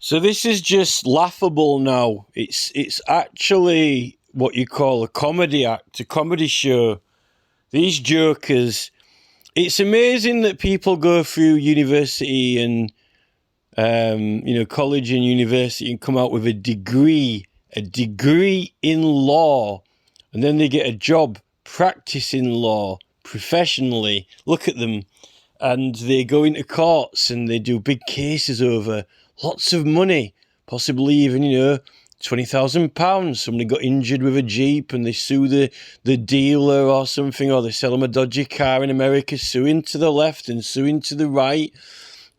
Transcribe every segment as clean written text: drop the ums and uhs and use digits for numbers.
So this is just laughable now. It's actually what you call a comedy act, a comedy show. These jokers. It's amazing that people go through university and college and university and come out with a degree in law, and then they get a job practicing law professionally. Look at them. And they go into courts and they do big cases over lots of money, possibly even, £20,000. Somebody got injured with a Jeep and they sue the dealer or something, or they sell them a dodgy car in America, suing to the left and suing to the right.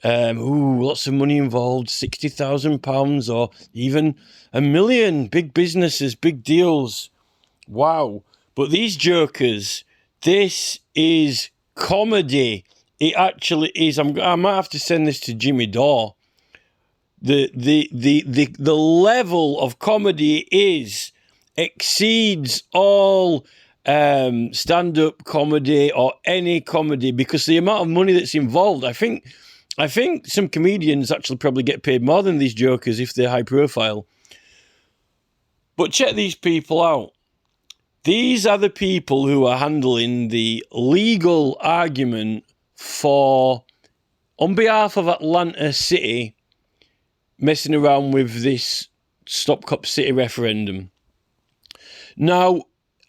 Lots of money involved, £60,000 or even $1 million. Big businesses, big deals. Wow. But these jokers, this is comedy. It actually is. I might have to send this to Jimmy Dore. The level of comedy exceeds all stand-up comedy or any comedy, because the amount of money that's involved. I think some comedians actually probably get paid more than these jokers if they're high profile. But check these people out. These are the people who are handling the legal argument on behalf of Atlanta City, messing around with this Stop Cop City referendum. Now,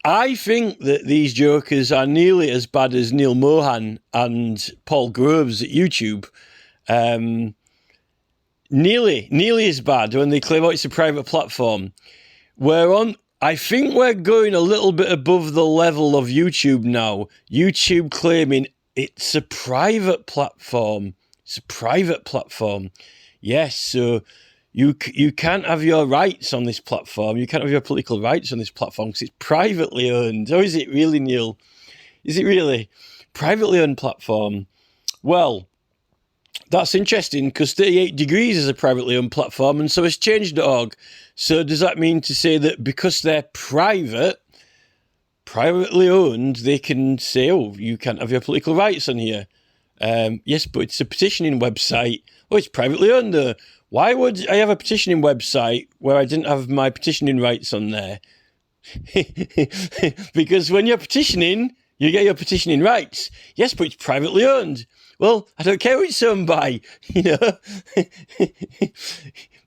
I think that these jokers are nearly as bad as Neil Mohan and Paul Groves at YouTube. Nearly as bad when they claim, it's a private platform. I think we're going a little bit above the level of YouTube now. YouTube claiming it's a private platform. It's a private platform. Yes, so you can't have your rights on this platform. You can't have your political rights on this platform because it's privately owned. Oh, is it really, Neil? Is it really? Privately owned platform. Well, that's interesting, because 38 Degrees is a privately owned platform, and so is Change.org. So does that mean to say that because they're privately owned, they can say, you can't have your political rights on here? Yes, but it's a petitioning website. It's privately owned though. Why would I have a petitioning website where I didn't have my petitioning rights on there? Because when you're petitioning, you get your petitioning rights. Yes, but it's privately owned. Well, I don't care who it's owned by,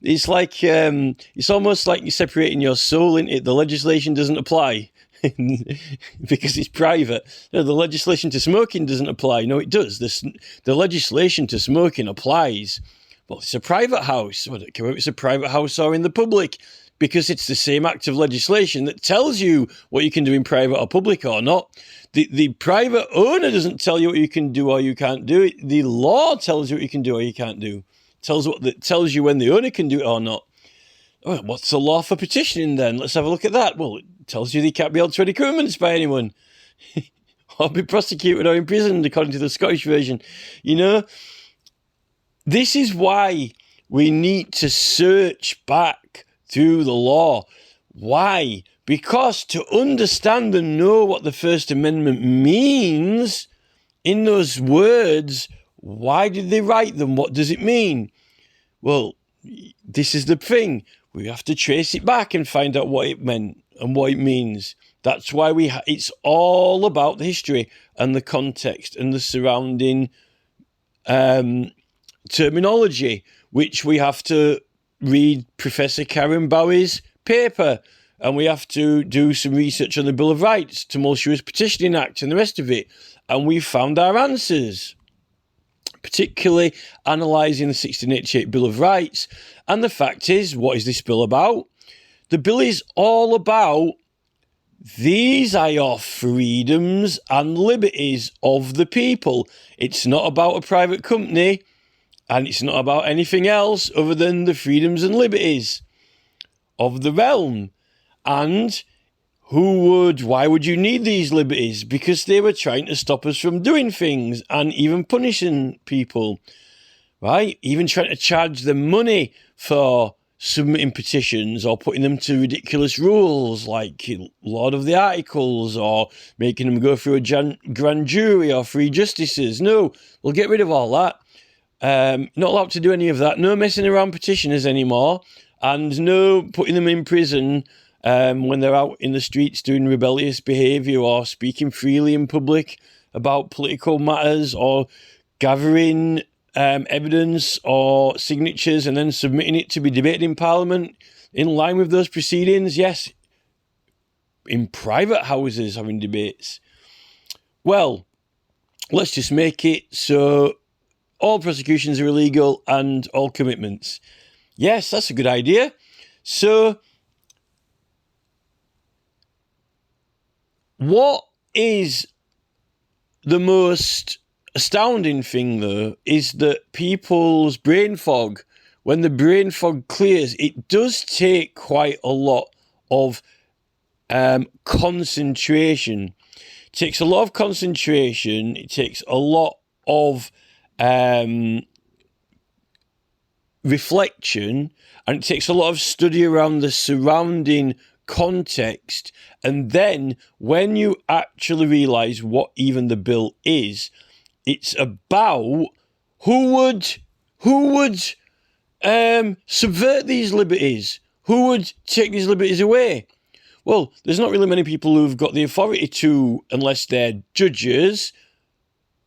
It's like, it's almost like you're separating your soul into it. The legislation doesn't apply because it's private. No, the legislation to smoking doesn't apply. No, it does. The legislation to smoking applies. Well, it's a private house. I don't care if it's a private house or in the public, because it's the same act of legislation that tells you what you can do in private or public or not. The private owner doesn't tell you what you can do or you can't do. The law tells you what you can do or you can't do. Tells you when the owner can do it or not. Well, what's the law for petitioning then? Let's have a look at that. Well, it tells you they can't be held to any criminals by anyone or be prosecuted or imprisoned, according to the Scottish version. This is why we need to search back through the law. Why? Because to understand and know what the First Amendment means in those words, why did they write them? What does it mean? Well, this is the thing. We have to trace it back and find out what it meant and what it means. That's why it's all about the history and the context and the surrounding terminology, which we have to read Professor Karen Bowie's paper, and we have to do some research on the Bill of Rights, Tumultuous Petitioning Act, and the rest of it. And we found our answers, particularly analysing the 1688 Bill of Rights. And the fact is, what is this bill about? The bill is all about these are your freedoms and liberties of the people. It's not about a private company, and it's not about anything else other than the freedoms and liberties of the realm. And why would you need these liberties? Because they were trying to stop us from doing things and even punishing people, right? Even trying to charge them money for submitting petitions or putting them to ridiculous rules like Lord of the Articles, or making them go through a grand jury or three justices. No, we'll get rid of all that. Not allowed to do any of that. No messing around petitioners anymore, and no putting them in prison when they're out in the streets doing rebellious behaviour or speaking freely in public about political matters or gathering evidence or signatures and then submitting it to be debated in Parliament in line with those proceedings. Yes, in private houses having debates. Well, let's just make it so all prosecutions are illegal and all commitments. Yes, that's a good idea. So, what is the most astounding thing, though, is that people's brain fog, when the brain fog clears, it does take quite a lot of concentration. It takes a lot of concentration. It takes a lot of reflection, and it takes a lot of study around the surrounding context. And then when you actually realise what even the bill is, it's about who would subvert these liberties, who would take these liberties away. Well, there's not really many people who've got the authority to, unless they're judges,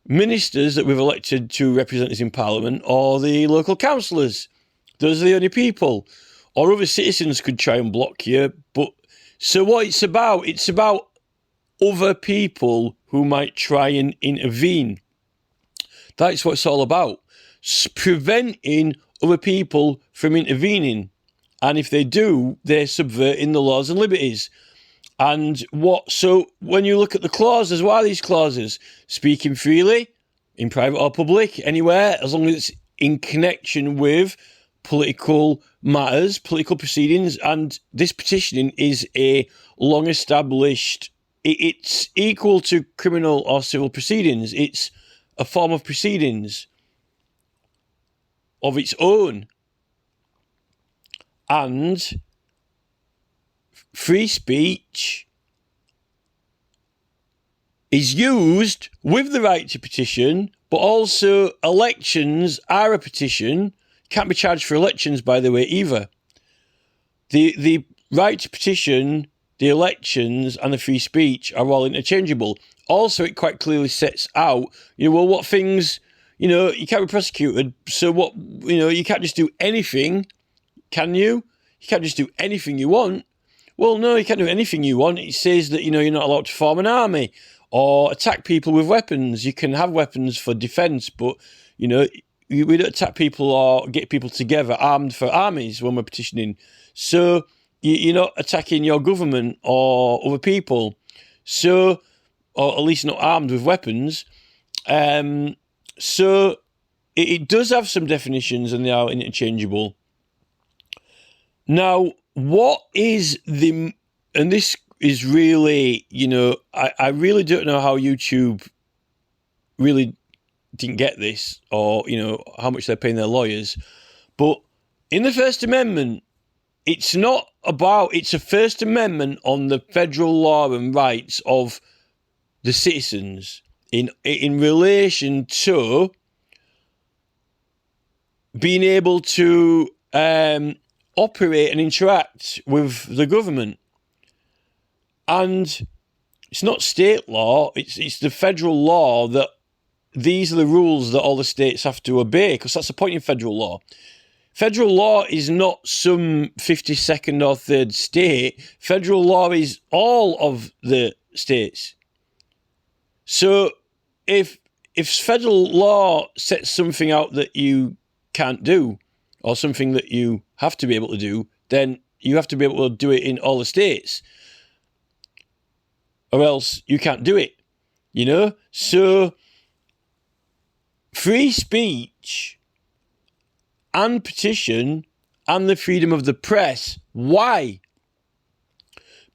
ministers that we've elected to represent us in Parliament, or the local councillors. Those are the only people. Or other citizens could try and block you. But so what it's about other people who might try and intervene. That's what it's all about. Preventing other people from intervening. And if they do, they're subverting the laws and liberties. And so when you look at the clauses, what are these clauses? Speaking freely, in private or public, anywhere, as long as it's in connection with political matters, political proceedings. And this petitioning is a long-established, it's equal to criminal or civil proceedings. It's a form of proceedings of its own. And free speech is used with the right to petition, but also elections are a petition. Can't be charged for elections, by the way, either. The right to petition, the elections, and the free speech are all interchangeable. Also, it quite clearly sets out, what things, you can't be prosecuted. So what, you can't just do anything, can you? You can't just do anything you want. Well, no, you can't do anything you want. It says that, you're not allowed to form an army or attack people with weapons. You can have weapons for defence, but, we don't attack people or get people together armed for armies when we're petitioning. So you're not attacking your government or other people. So, or at least not armed with weapons. So it does have some definitions and they are interchangeable. Now, what is and this is really, I really don't know how YouTube really didn't get this or, how much they're paying their lawyers. But in the First Amendment, it's a First Amendment on the federal law and rights of the citizens in relation to being able to operate and interact with the government. And it's not state law, it's the federal law that these are the rules that all the states have to obey, because that's the point in federal law. Federal law is not some 52nd or 3rd state. Federal law is all of the states. So if federal law sets something out that you can't do, or something that you have to be able to do, then you have to be able to do it in all the states. Or else you can't do it, So free speech and petition and the freedom of the press. Why?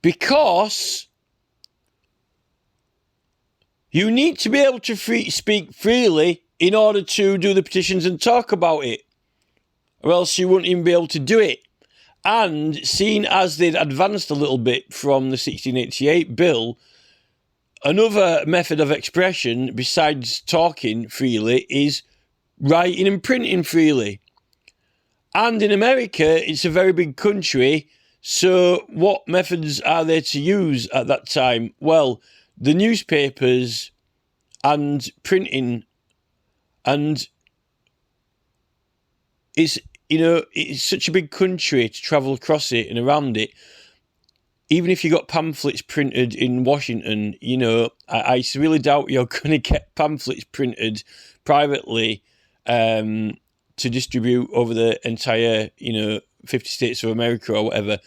Because you need to be able to speak freely in order to do the petitions and talk about it. Or else you wouldn't even be able to do it. And seeing as they'd advanced a little bit from the 1688 bill, another method of expression besides talking freely is writing and printing freely. And in America, it's a very big country. So what methods are there to use at that time? Well, the newspapers and printing. And it's such a big country to travel across it and around it. Even if you got pamphlets printed in Washington, I really doubt you're going to get pamphlets printed privately to distribute over the entire, 50 states of America or whatever,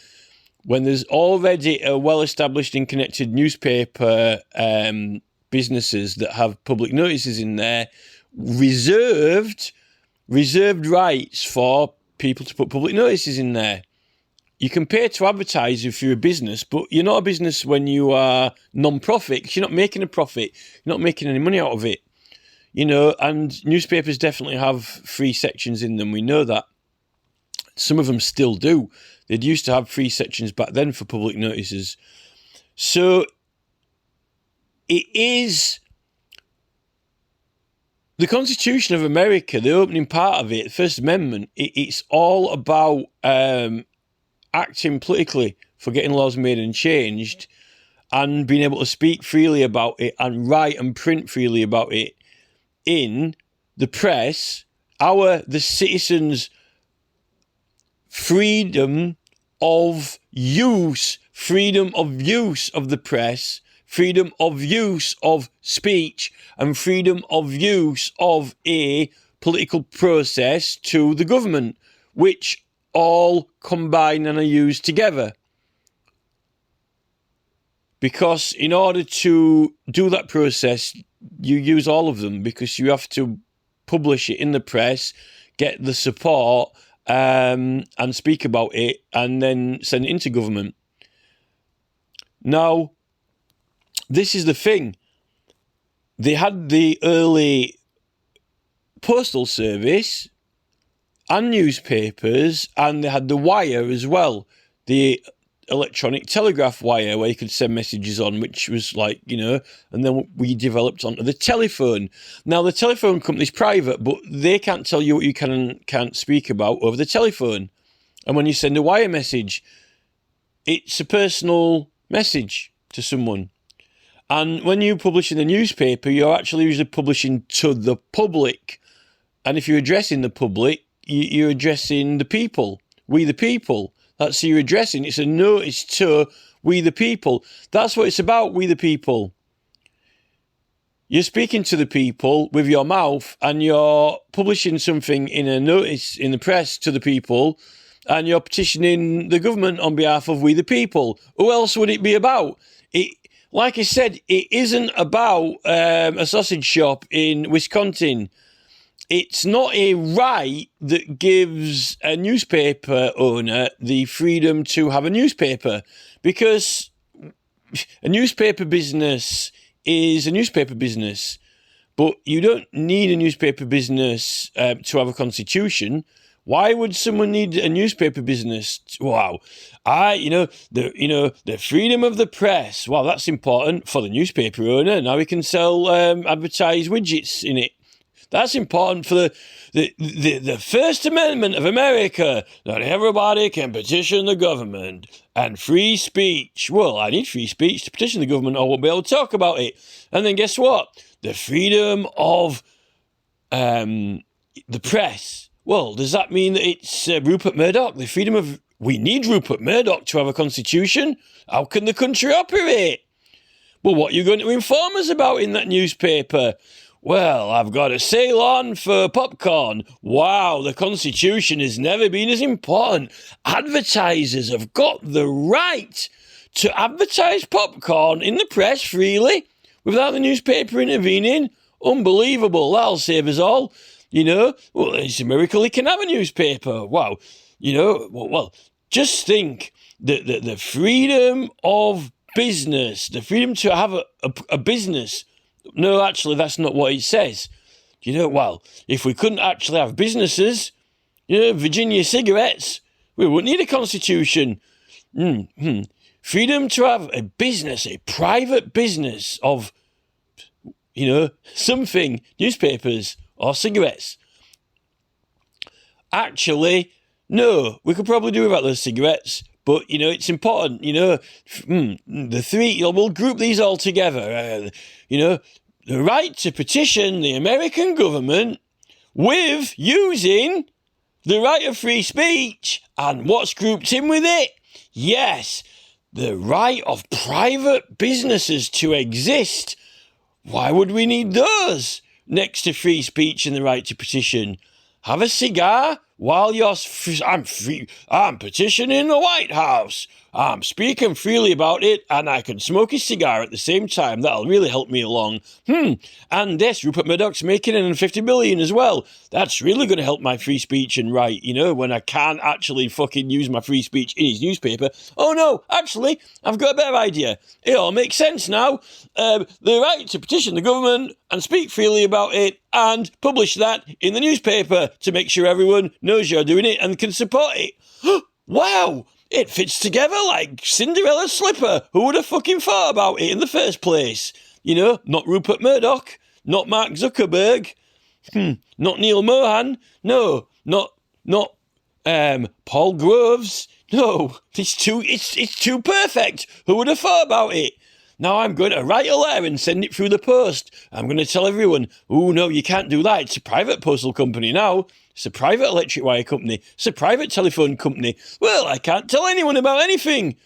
when there's already a well-established and connected newspaper businesses that have public notices in there, reserved rights for people to put public notices in there. You can pay to advertise if you're a business, but you're not a business when you are non-profit, because you're not making a profit. You're not making any money out of it. And newspapers definitely have free sections in them. We know that. Some of them still do. They'd used to have free sections back then for public notices. So it is the Constitution of America, the opening part of it, the First Amendment, it's all about acting politically for getting laws made and changed and being able to speak freely about it and write and print freely about it in the press. The citizens' freedom of use of the press, freedom of use of speech, and freedom of use of a political process to the government, which all combine and are used together. Because in order to do that process, you use all of them, because you have to publish it in the press, get the support, and speak about it, and then send it into government. Now, this is the thing. They had the early postal service and newspapers, and they had the wire as well, the electronic telegraph wire where you could send messages on, which was like, and then we developed onto the telephone. Now, the telephone company's private, but they can't tell you what you can and can't speak about over the telephone. And when you send a wire message, it's a personal message to someone. And when you publish in the newspaper, you're actually usually publishing to the public. And if you're addressing the public, you're addressing the people, we the people. That's who you're addressing. It's a notice to we the people. That's what it's about, we the people. You're speaking to the people with your mouth, and you're publishing something in a notice in the press to the people, and you're petitioning the government on behalf of we the people. Who else would it be about? Like I said, it isn't about a sausage shop in Wisconsin. It's not a right that gives a newspaper owner the freedom to have a newspaper, because a newspaper business is a newspaper business, but you don't need a newspaper business to have a constitution. Why would someone need a newspaper business? Wow. The freedom of the press. Wow, that's important for the newspaper owner. Now we can sell advertised widgets in it. That's important for the First Amendment of America, that everybody can petition the government, and free speech. Well, I need free speech to petition the government, or I won't be able to talk about it. And then guess what? The freedom of the press. Well, does that mean that it's Rupert Murdoch? The freedom of... We need Rupert Murdoch to have a constitution. How can the country operate? Well, what are you going to inform us about in that newspaper? Well, I've got a sale on for popcorn. Wow, the Constitution has never been as important. Advertisers have got the right to advertise popcorn in the press freely without the newspaper intervening. Unbelievable. That'll save us all. Well, it's a miracle he can have a newspaper. Wow. Well, just think that the freedom of business, the freedom to have a business. No, actually, that's not what it says. Well, if we couldn't actually have businesses, Virginia cigarettes, we wouldn't need a constitution. Freedom to have a business, a private business of, something, newspapers or cigarettes. actually, no, we could probably do without those cigarettes. But, it's important, the three, we'll group these all together. The right to petition the American government with using the right of free speech. And what's grouped in with it? Yes, the right of private businesses to exist. Why would we need those next to free speech and the right to petition? Have a cigar while I'm petitioning the White House. I'm speaking freely about it, and I can smoke a cigar at the same time. That'll really help me along. And yes, Rupert Murdoch's making $150 billion as well. That's really going to help my free speech and right, when I can't actually fucking use my free speech in his newspaper. Oh no, actually, I've got a better idea. It all makes sense now. The right to petition the government and speak freely about it and publish that in the newspaper to make sure everyone knows you're doing it and can support it. Wow! It fits together like Cinderella's slipper. Who would have fucking thought about it in the first place? Not Rupert Murdoch, not Mark Zuckerberg, not Neil Mohan, no, not Paul Groves. No, it's too perfect. Who would have thought about it? Now I'm going to write a letter and send it through the post. I'm going to tell everyone, oh no, you can't do that. It's a private postal company now. It's a private electric wire company. It's a private telephone company. Well, I can't tell anyone about anything.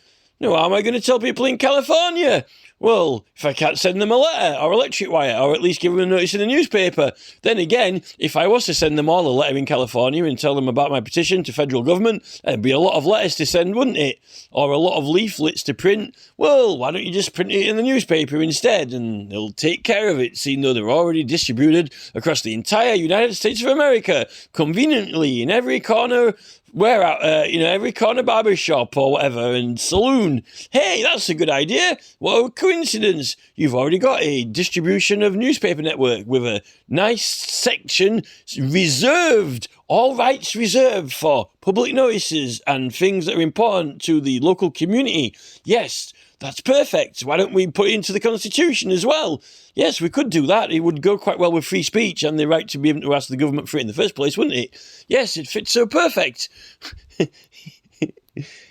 No, how am I going to tell people in California? Well, if I can't send them a letter or electric wire or at least give them a notice in the newspaper. Then again, if I was to send them all a letter in California and tell them about my petition to federal government, there'd be a lot of letters to send, wouldn't it? Or a lot of leaflets to print. Well, why don't you just print it in the newspaper instead and they'll take care of it, seeing though they're already distributed across the entire United States of America, conveniently in every corner every corner barber shop or whatever and saloon. Hey, that's a good idea. What a coincidence. You've already got a distribution of newspaper network with a nice section reserved, all rights reserved for public notices and things that are important to the local community. Yes, that's perfect. Why don't we put it into the Constitution as well? Yes, we could do that. It would go quite well with free speech and the right to be able to ask the government for it in the first place, wouldn't it? Yes, it fits so perfect.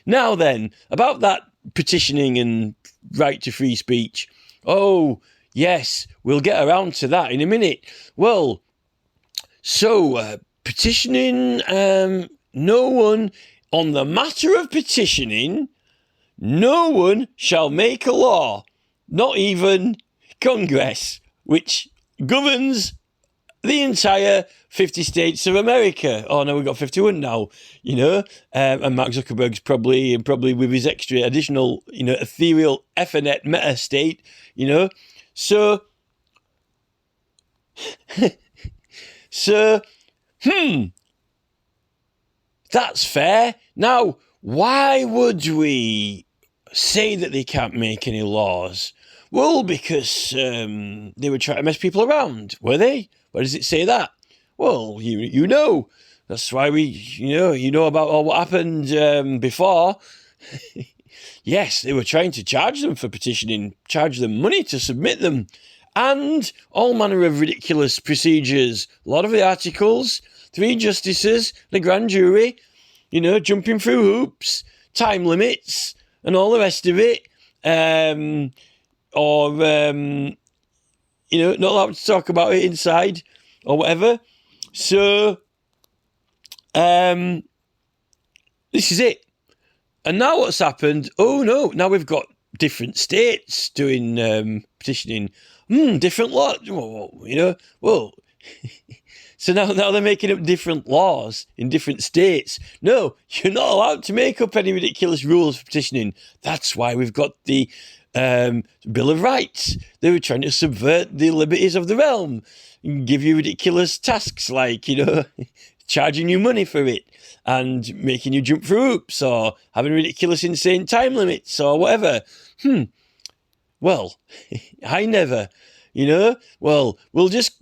Now then, about that petitioning and right to free speech. Oh, yes, we'll get around to that in a minute. Well, so petitioning, no one, on the matter of petitioning, no one shall make a law, not even Congress, which governs the entire 50 states of America. Oh no, we've got 51 now, and Mark Zuckerberg's probably with his extra additional, ethereal Ethernet meta state, So, that's fair. Now, why would we say that they can't make any laws? Well, because they were trying to mess people around, were they? Why does it say that? Well, you know. That's why you know about all what happened before. Yes, they were trying to charge them for petitioning, charge them money to submit them, and all manner of ridiculous procedures. A lot of the articles, 3 justices, the grand jury, jumping through hoops, time limits, and all the rest of it. Not allowed to talk about it inside or whatever. So, this is it. And now what's happened? Oh no, now we've got different states doing petitioning. Different laws, well. So now they're making up different laws in different states. No, you're not allowed to make up any ridiculous rules for petitioning. That's why we've got the Bill of Rights. They were trying to subvert the liberties of the realm and give you ridiculous tasks like, charging you money for it and making you jump through hoops or having ridiculous, insane time limits or whatever. Well, I never, well, we'll just,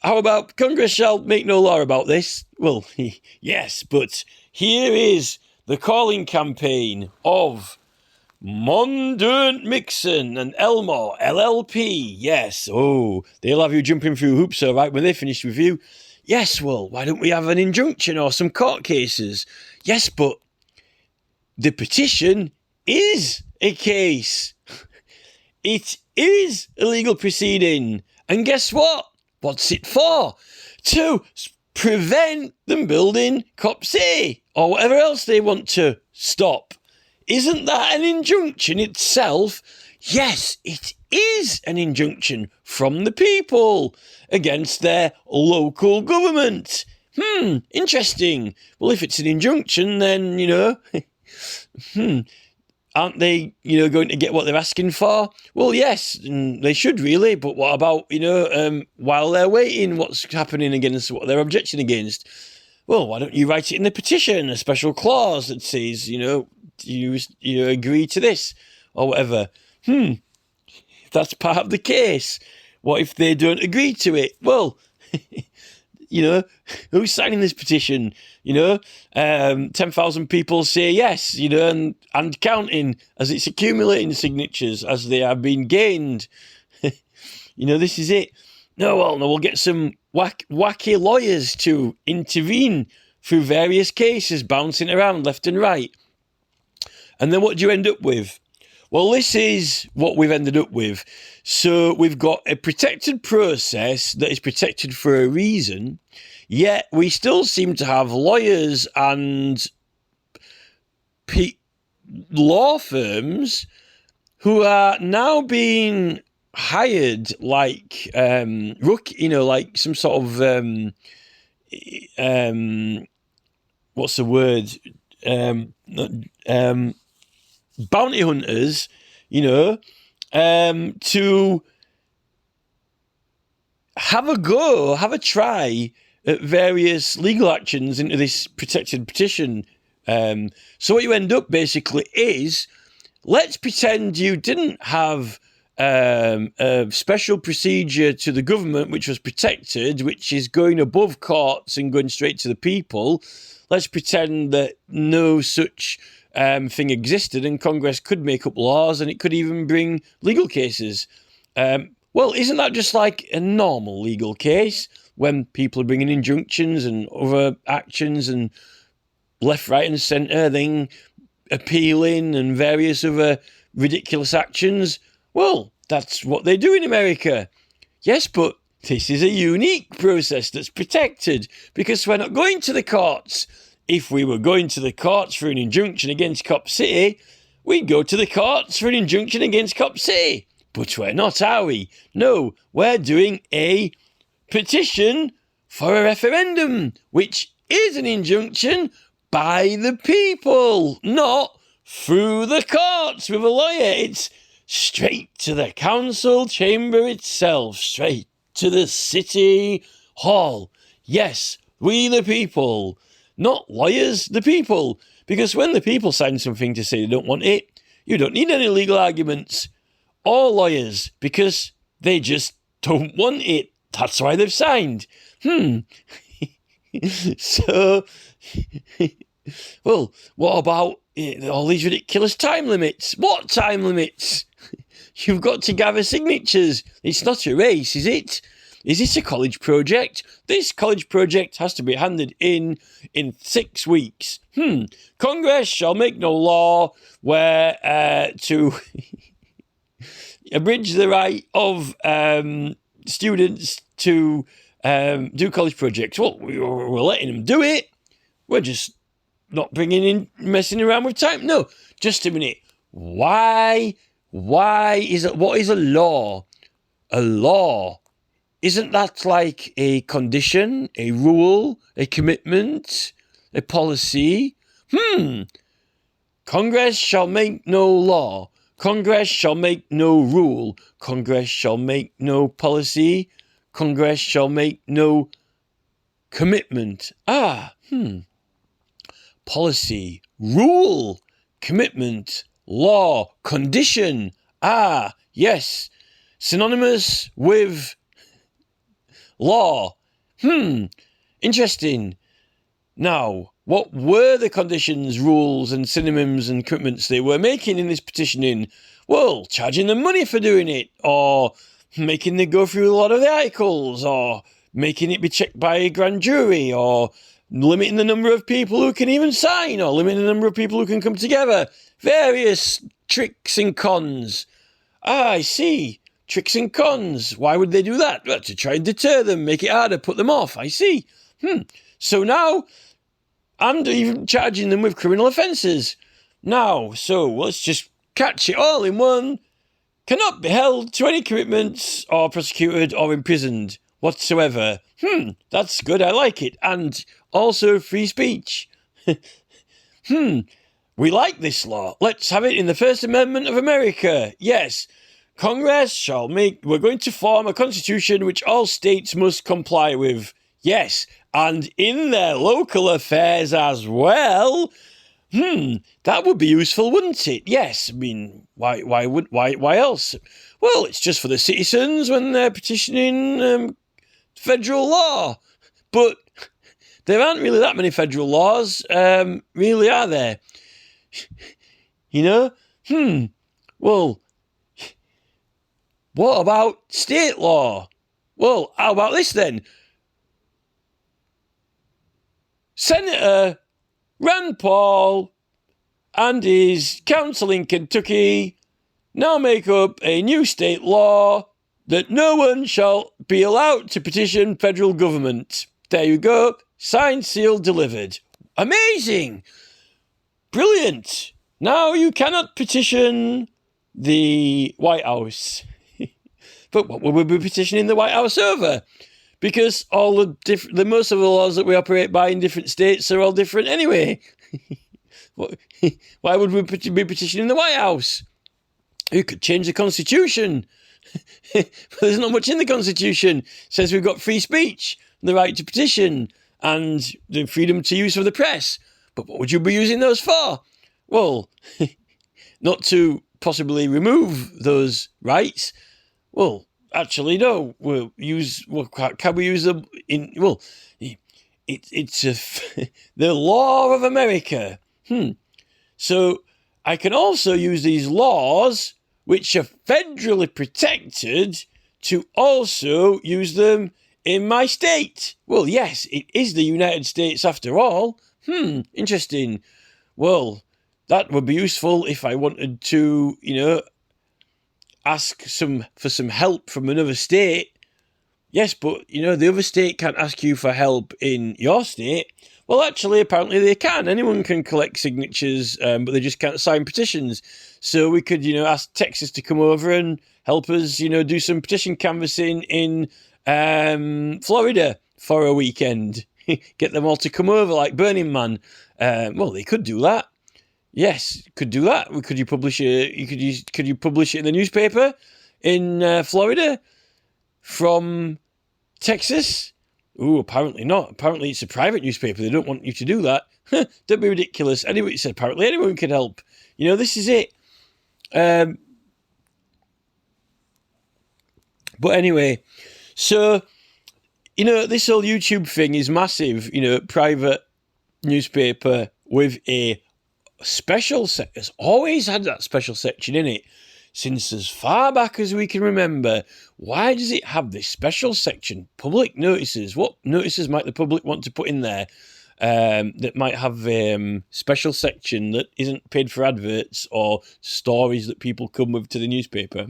how about Congress shall make no law about this? Well, yes, but here is the calling campaign of Mondurnt Mixon and Elmore, LLP. Yes, they'll have you jumping through hoops, all right, when they finish with you. Yes, well, why don't we have an injunction or some court cases? Yes, but the petition is a case. It is a legal proceeding. And guess what? What's it for? To prevent them building Cop City or whatever else they want to stop. Isn't that an injunction itself? Yes, it is an injunction from the people against their local government. Interesting. Well, if it's an injunction, then, aren't they, going to get what they're asking for? Well, yes, they should really, but what about, while they're waiting, what's happening against what they're objecting against? Well, why don't you write it in the petition, a special clause that says, you agree to this or whatever? That's part of the case. What if they don't agree to it? Well, who's signing this petition? 10,000 people say yes, and counting as it's accumulating signatures as they are being gained. This is it. No, we'll get some wacky lawyers to intervene through various cases, bouncing around left and right. And then what do you end up with? Well, this is what we've ended up with. So we've got a protected process that is protected for a reason, yet we still seem to have lawyers and law firms who are now being hired like like some sort of what's the word? Bounty hunters, to have a try at various legal actions into this protected petition. So what you end up basically is, let's pretend you didn't have a special procedure to the government which was protected, which is going above courts and going straight to the people. Let's pretend that no such thing existed and Congress could make up laws and it could even bring legal cases. Well, isn't that just like a normal legal case when people are bringing injunctions and other actions and left, right and centre, then appealing and various other ridiculous actions? Well, that's what they do in America. Yes, but this is a unique process that's protected because we're not going to the courts. If we were going to the courts for an injunction against Cop City, we'd go to the courts for an injunction against Cop City. But we're not, are we? No, we're doing a petition for a referendum, which is an injunction by the people, not through the courts with a lawyer. It's straight to the council chamber itself, straight to the city hall. Yes, we the people. Not lawyers, the people. Because when the people sign something to say they don't want it, you don't need any legal arguments or lawyers because they just don't want it. That's why they've signed. So, well, what about all these ridiculous time limits? What time limits? You've got to gather signatures. It's not a race, is it? Is this a college project? This college project has to be handed in 6 weeks. Congress shall make no law where to abridge the right of students to do college projects. Well, we're letting them do it. We're just not messing around with time. No, just a minute. Why is it? What is a law? A law. Isn't that like a condition, a rule, a commitment, a policy? Congress shall make no law. Congress shall make no rule. Congress shall make no policy. Congress shall make no commitment. Policy, rule, commitment, law, condition. Yes. Synonymous with law. Interesting. Now, what were the conditions, rules and synonyms and commitments they were making in this petitioning? Well, charging them money for doing it, or making them go through a lot of the articles, or making it be checked by a grand jury, or limiting the number of people who can even sign, or limiting the number of people who can come together. Various tricks and cons. I see. Tricks and cons. Why would they do that? Well, to try and deter them, make it harder, put them off. I see. So now, I'm even charging them with criminal offences. Now, so let's just catch it all in one. Cannot be held to any commitments or prosecuted or imprisoned whatsoever. That's good. I like it. And also free speech. We like this law. Let's have it in the First Amendment of America. Yes. Congress we're going to form a constitution which all states must comply with. Yes. And in their local affairs as well. That would be useful, wouldn't it? Yes. I mean, why else? Well, it's just for the citizens when they're petitioning federal law. But there aren't really that many federal laws, really, are there? Well, what about state law? Well, how about this then? Senator Rand Paul and his council in Kentucky now make up a new state law that no one shall be allowed to petition federal government. There you go. Signed, sealed, delivered. Amazing! Brilliant! Now you cannot petition the White House. But what would we be petitioning the White House over? Because all the most of the laws that we operate by in different states are all different anyway. Why would we be petitioning the White House? You could change the Constitution. There's not much in the Constitution. It says we've got free speech, the right to petition, and the freedom to use of the press. But what would you be using those for? Well, not to possibly remove those rights. Well, actually, no. Can we use them in? Well, it's the law of America. So I can also use these laws, which are federally protected, to also use them in my state. Well, yes, it is the United States after all. Interesting. Well, that would be useful if I wanted to, ask for some help from another state. Yes, but, the other state can't ask you for help in your state. Well, actually, apparently they can. Anyone can collect signatures, but they just can't sign petitions. So we could, ask Texas to come over and help us, do some petition canvassing in Florida for a weekend. Get them all to come over like Burning Man. Well, they could do that. Yes, could do that. Could you publish it? Could you publish it in the newspaper in Florida from Texas? Ooh, apparently not. Apparently it's a private newspaper. They don't want you to do that. Don't be ridiculous. Anyway, it said apparently anyone can help. This is it. But anyway, so this whole YouTube thing is massive. Private newspaper with a special has always had that special section in it since as far back as we can remember. Why does it have this special section? Public notices. What notices might the public want to put in there that might have a special section that isn't paid for adverts or stories that people come with to the newspaper?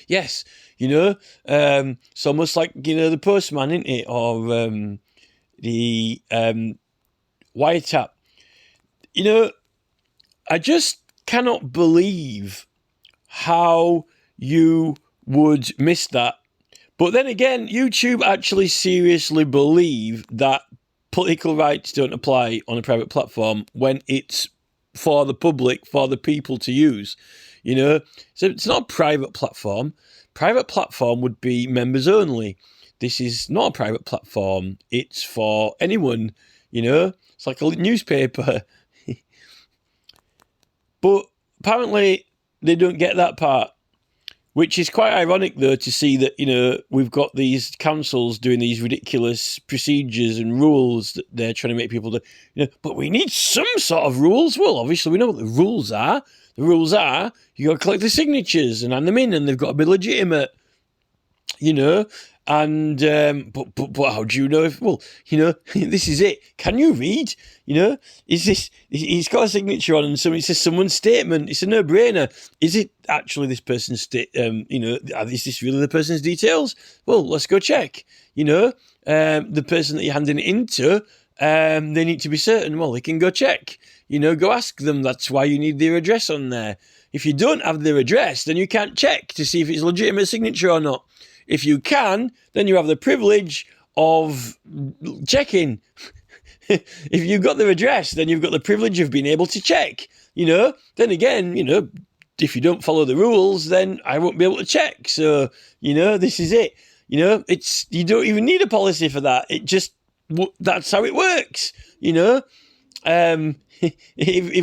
Yes, it's almost like, the Postman, isn't it? Or the Wiretap. I just cannot believe how you would miss that. But then again, YouTube actually seriously believe that political rights don't apply on a private platform when it's for the public, for the people to use. So it's not a private platform. Private platform would be members only. This is not a private platform. It's for anyone, It's like a newspaper. But apparently they don't get that part, which is quite ironic, though, to see that, we've got these councils doing these ridiculous procedures and rules that they're trying to make people do. But we need some sort of rules. Well, obviously, we know what the rules are. The rules are you got to collect the signatures and hand them in, and they've got to be legitimate. And but how do you know if? Well, this is it. Can you read? Is this? He's got a signature on, and somebody says someone's statement. It's a no-brainer. Is it actually this person's is this really the person's details? Well, let's go check. The person that you're handing it into, they need to be certain. Well, they can go check. Go ask them. That's why you need their address on there. If you don't have their address, then you can't check to see if it's a legitimate signature or not. If you can, then you have the privilege of checking. If you've got their address, then you've got the privilege of being able to check. Then again, if you don't follow the rules, then I won't be able to check. So, this is it. You don't even need a policy for that. That's how it works. If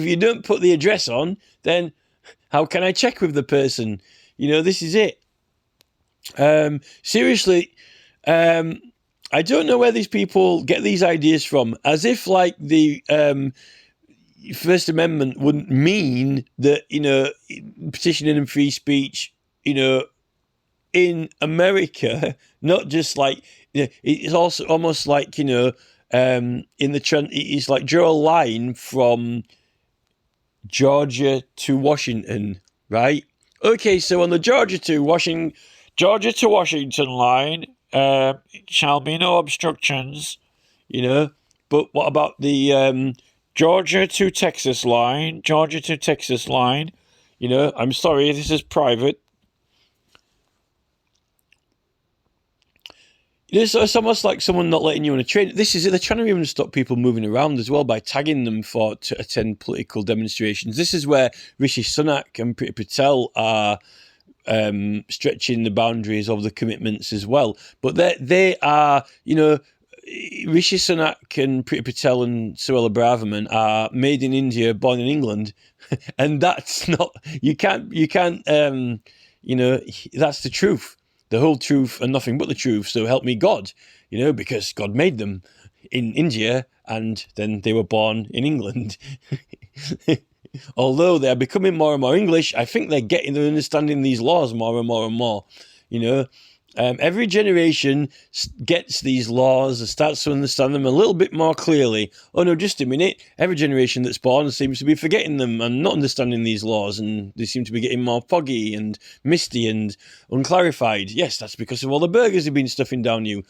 you don't put the address on, then how can I check with the person? This is it. Seriously, I don't know where these people get these ideas from, as if like the First Amendment wouldn't mean that, petitioning and free speech, in America, not just like, it's also almost like, in the trend, it's like draw a line from Georgia to Washington, right? Okay, so on the Georgia to Washington line, shall be no obstructions, But what about the Georgia to Texas line? I'm sorry, this is private. It's almost like someone not letting you on a train. This is it. They're trying to even stop people moving around as well by tagging them to attend political demonstrations. This is where Rishi Sunak and Priti Patel are stretching the boundaries of the commitments as well. But they are, Rishi Sunak and Priti Patel and Suella Braverman are made in India, born in England, and that's not. You can't. That's the truth. The whole truth and nothing but the truth, so help me God, because God made them in India and then they were born in England. Although they're becoming more and more English, I think they're understanding these laws more and more and more, Every generation gets these laws and starts to understand them a little bit more clearly. Oh no, just a minute. Every generation that's born seems to be forgetting them and not understanding these laws, and they seem to be getting more foggy and misty and unclarified. Yes, that's because of all the burgers you've been stuffing down you.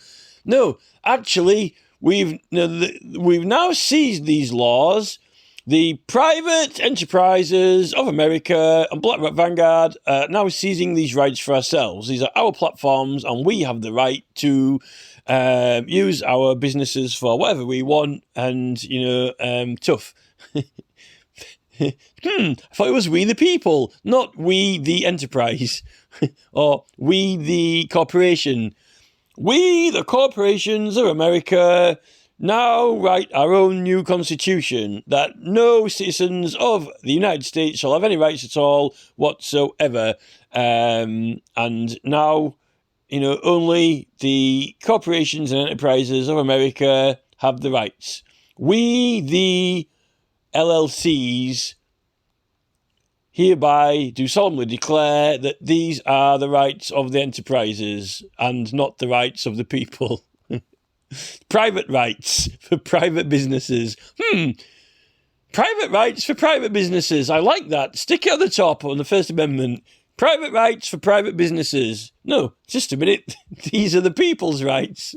No, actually, we've now seized these laws. The private enterprises of America and BlackRock Vanguard are now seizing these rights for ourselves. These are our platforms, and we have the right to use our businesses for whatever we want. And tough. I thought it was we the people, not we the enterprise, or we the corporation. We the corporations of America now write our own new constitution that no citizens of the United States shall have any rights at all whatsoever. And now, only the corporations and enterprises of America have the rights. We, the LLCs, hereby do solemnly declare that these are the rights of the enterprises and not the rights of the people. Private rights for private businesses. Private rights for private businesses. I like that. Stick it at the top on the First Amendment. Private rights for private businesses. No, just a minute. These are the people's rights.